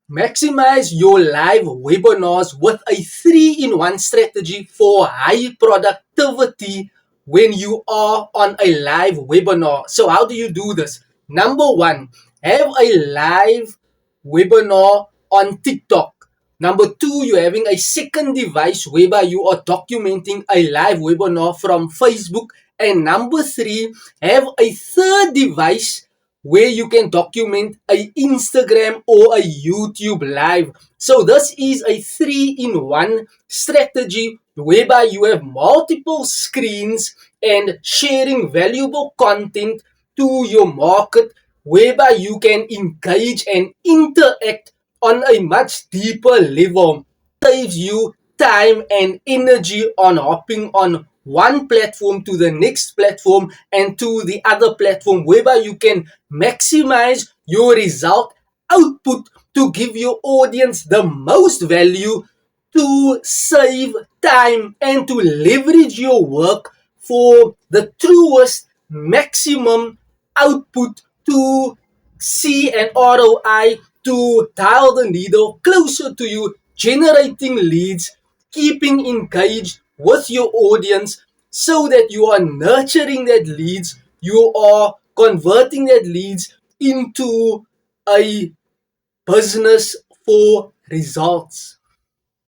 Maximize your live webinars with a 3-in-1 strategy for high productivity when you are on a live webinar. So, how do you do this? Number one, have a live webinar on TikTok. Number two, you're having a second device whereby you are documenting a live webinar from Facebook. And number three, have a third device where you can document a Instagram or a YouTube live. So this is a 3-in-1 strategy whereby you have multiple screens and sharing valuable content to your market, whereby you can engage and interact on a much deeper level. Saves you time and energy on hopping on one platform to the next platform and to the other platform, whereby you can maximize your result output to give your audience the most value, to save time and to leverage your work for the truest maximum output, to see an ROI, to dial the needle closer to you, generating leads, keeping engaged with your audience so that you are nurturing that leads, you are converting that leads into a business for results.